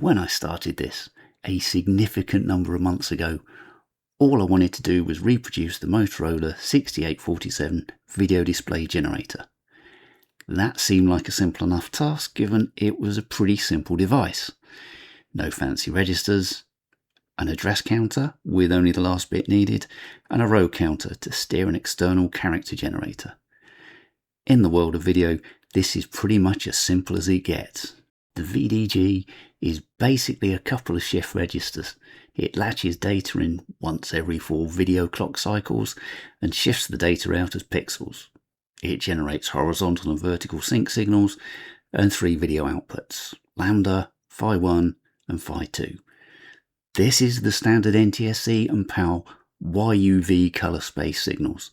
When I started this, a significant number of months ago, all I wanted to do was reproduce the Motorola 6847 video display generator. That seemed like a simple enough task given it was a pretty simple device. No fancy registers, an address counter with only the last bit needed, and a row counter to steer an external character generator. In the world of video, this is pretty much as simple as it gets. The VDG is basically a couple of shift registers. It latches data in once every 4 video clock cycles and shifts the data out as pixels. It generates horizontal and vertical sync signals and 3 video outputs, lambda, phi1 and phi2. This is the standard NTSC and PAL YUV color space signals,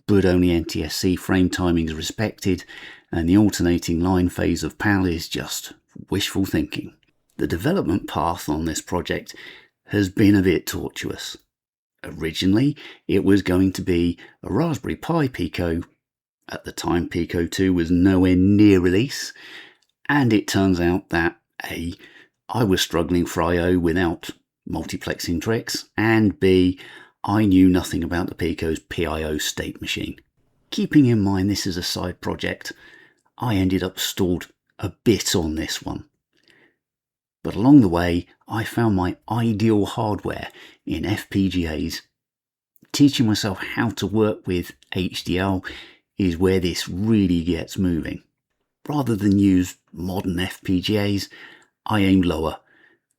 but only NTSC frame timing is respected and the alternating line phase of PAL is just wishful thinking. The development path on this project has been a bit tortuous. Originally, it was going to be a Raspberry Pi Pico. At the time, Pico 2 was nowhere near release, and it turns out that A, I was struggling for I/O without multiplexing tricks, and B, I knew nothing about the Pico's PIO state machine. Keeping in mind this is a side project, I ended up stalled a bit on this one. But along the way, I found my ideal hardware in FPGAs. Teaching myself how to work with HDL is where this really gets moving. Rather than use modern FPGAs, I aimed lower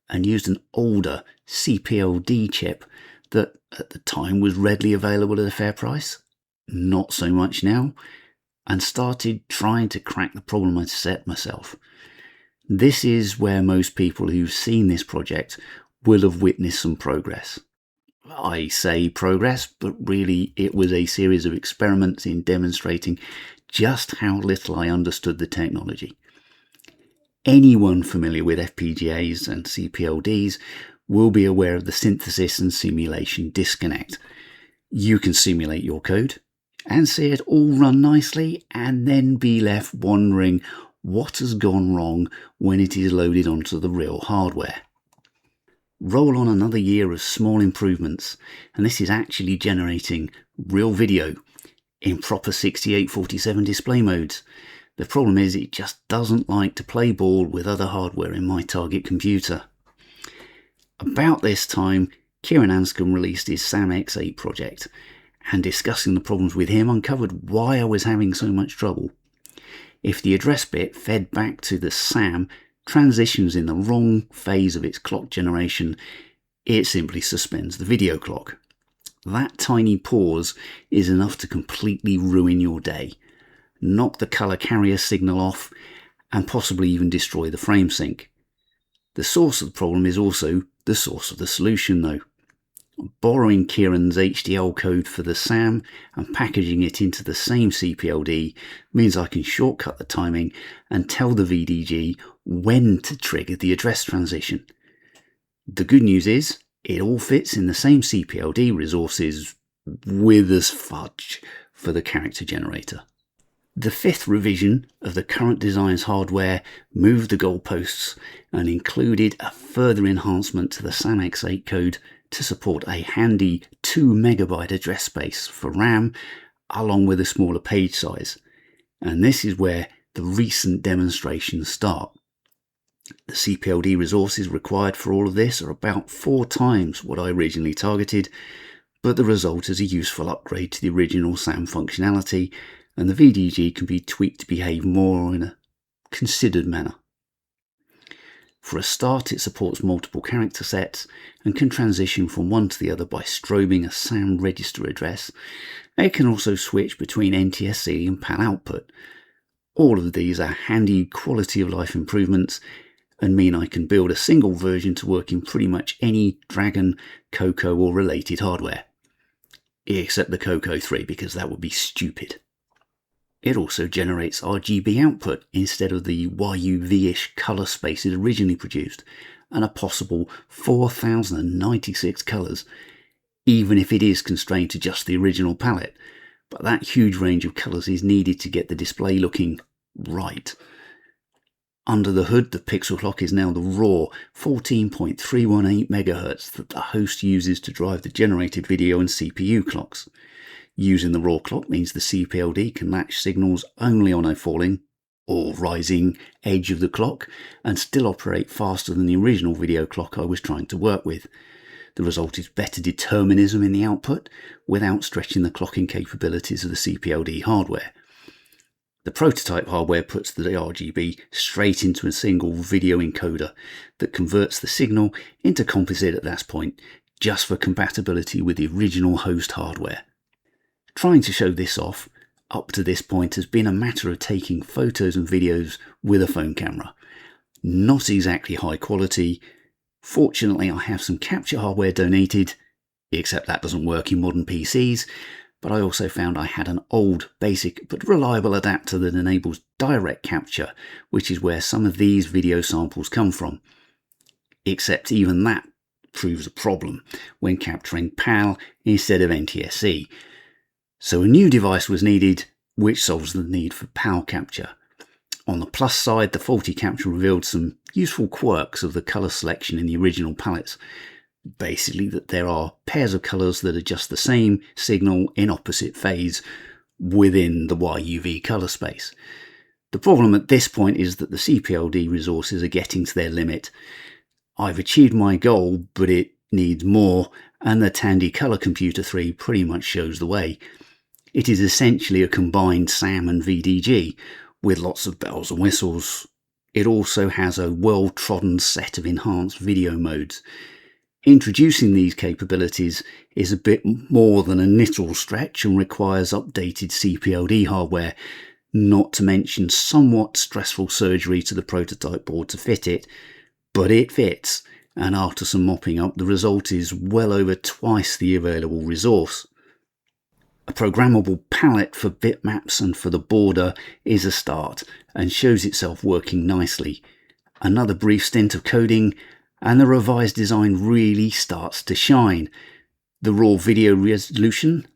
and used an older CPLD chip that at the time was readily available at a fair price, not so much now, and started trying to crack the problem I'd set myself. This is where most people who've seen this project will have witnessed some progress. I say progress, but really it was a series of experiments in demonstrating just how little I understood the technology. Anyone familiar with FPGAs and CPLDs will be aware of the synthesis and simulation disconnect. You can simulate your code and see it all run nicely and then be left wondering what has gone wrong when it is loaded onto the real hardware. Roll on another year of small improvements and this is actually generating real video in proper 6847 display modes. The problem is it just doesn't like to play ball with other hardware in my target computer. About this time, Kieran Anscombe released his SAM X8 project, and discussing the problems with him uncovered why I was having so much trouble. If the address bit fed back to the SAM transitions in the wrong phase of its clock generation, it simply suspends the video clock. That tiny pause is enough to completely ruin your day, knock the color carrier signal off, and possibly even destroy the frame sync. The source of the problem is also the source of the solution though. Borrowing Kieran's HDL code for the SAM and packaging it into the same CPLD means I can shortcut the timing and tell the VDG when to trigger the address transition. The good news is it all fits in the same CPLD resources with as fudge for the character generator. The 5th revision of the current design's hardware moved the goalposts and included a further enhancement to the SAM X8 code to support a handy 2 MB address space for RAM along with a smaller page size. And this is where the recent demonstrations start. The CPLD resources required for all of this are about 4 times what I originally targeted, but the result is a useful upgrade to the original SAM functionality, and the VDG can be tweaked to behave more in a considered manner. For a start, it supports multiple character sets and can transition from one to the other by strobing a SAM register address. It can also switch between NTSC and PAL output. All of these are handy quality of life improvements and mean I can build a single version to work in pretty much any Dragon, Coco or related hardware. Except the Coco 3 because that would be stupid. It also generates RGB output instead of the YUV-ish colour space it originally produced, and a possible 4096 colours, even if it is constrained to just the original palette. But that huge range of colours is needed to get the display looking right. Under the hood, the pixel clock is now the raw 14.318 MHz that the host uses to drive the generated video and CPU clocks. Using the raw clock means the CPLD can latch signals only on a falling or rising edge of the clock and still operate faster than the original video clock I was trying to work with. The result is better determinism in the output without stretching the clocking capabilities of the CPLD hardware. The prototype hardware puts the RGB straight into a single video encoder that converts the signal into composite at that point, just for compatibility with the original host hardware. Trying to show this off up to this point has been a matter of taking photos and videos with a phone camera. Not exactly high quality. Fortunately, I have some capture hardware donated, except that doesn't work in modern PCs, but I also found I had an old, basic but reliable adapter that enables direct capture, which is where some of these video samples come from. Except even that proves a problem when capturing PAL instead of NTSC. So a new device was needed, which solves the need for PAL capture. On the plus side, the faulty capture revealed some useful quirks of the colour selection in the original palettes. Basically that there are pairs of colours that are just the same signal in opposite phase within the YUV colour space. The problem at this point is that the CPLD resources are getting to their limit. I've achieved my goal, but it needs more, and the Tandy Colour Computer 3 pretty much shows the way. It is essentially a combined SAM and VDG, with lots of bells and whistles. It also has a well-trodden set of enhanced video modes. Introducing these capabilities is a bit more than a little stretch and requires updated CPLD hardware, not to mention somewhat stressful surgery to the prototype board to fit it, but it fits, and after some mopping up the result is well over twice the available resource. A programmable palette for bitmaps and for the border is a start and shows itself working nicely. Another brief stint of coding and the revised design really starts to shine. The raw video resolution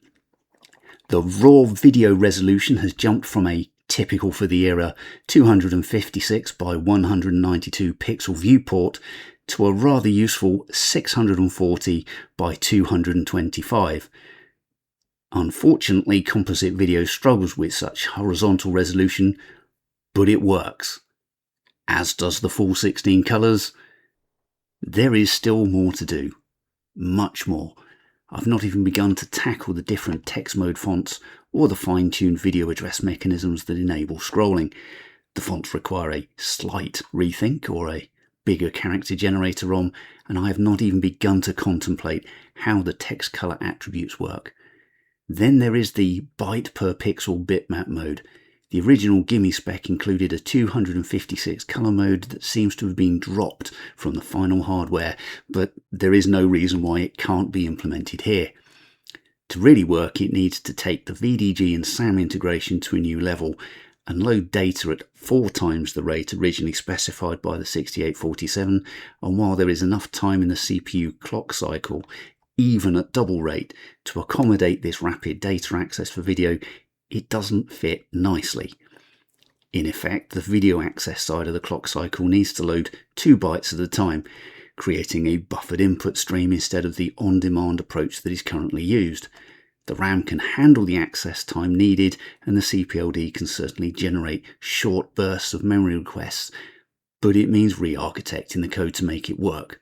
has jumped from a typical for the era 256 by 192 pixel viewport to a rather useful 640 by 225. Unfortunately, composite video struggles with such horizontal resolution, but it works. As does the full 16 colours. There is still more to do. Much more. I've not even begun to tackle the different text mode fonts or the fine-tuned video address mechanisms that enable scrolling. The fonts require a slight rethink or a bigger character generator ROM, and I have not even begun to contemplate how the text colour attributes work. Then there is the byte per pixel bitmap mode. The original Gimme spec included a 256 colour mode that seems to have been dropped from the final hardware, but there is no reason why it can't be implemented here. To really work, it needs to take the VDG and SAM integration to a new level and load data at 4 times the rate originally specified by the 6847, and while there is enough time in the CPU clock cycle, even at double rate, to accommodate this rapid data access for video, it doesn't fit nicely. In effect, the video access side of the clock cycle needs to load 2 bytes at a time, creating a buffered input stream instead of the on-demand approach that is currently used. The RAM can handle the access time needed, and the CPLD can certainly generate short bursts of memory requests, but it means re-architecting the code to make it work.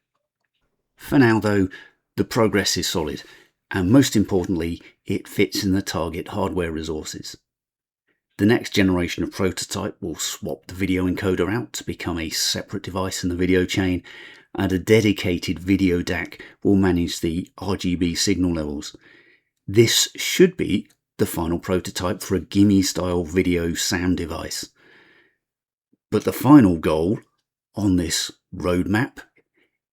For now though, the progress is solid, and most importantly, it fits in the target hardware resources. The next generation of prototype will swap the video encoder out to become a separate device in the video chain, and a dedicated video DAC will manage the RGB signal levels. This should be the final prototype for a Gimme-style video SAM device. But the final goal on this roadmap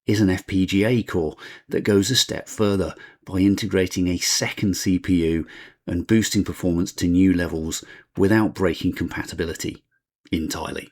is an FPGA core that goes a step further by integrating a second CPU and boosting performance to new levels without breaking compatibility entirely.